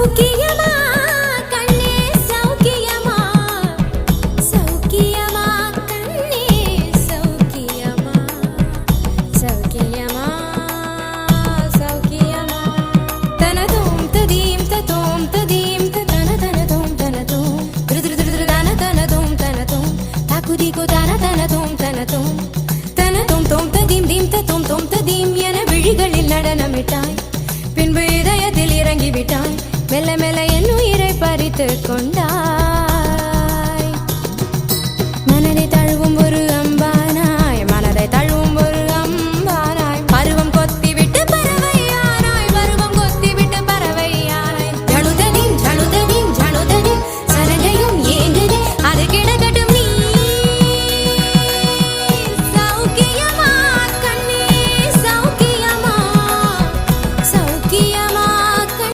சௌக்கியமா கண்ணே சௌக்கியமா சௌக்கியமா கண்ணே சௌக்கியமா சௌக்கியமா சௌக்கியமா தனதோம் ததீம் ததோம் ததீம் தன தனதோம் தனதோம் திருதிரு தன தனதோம் தனதோம் தாக்குதிகோ தன தனதோம் தனதோம் தனதோம் தோம் ததீம் தீம் ததோம் தோம் ததீம் என விழிகளில் நடனமிட்டாய் பின்பு இதயத்தில் இறங்கிவிட்டாய் மெல்ல மெல்ல என் உயிரை பறித்து கொண்டு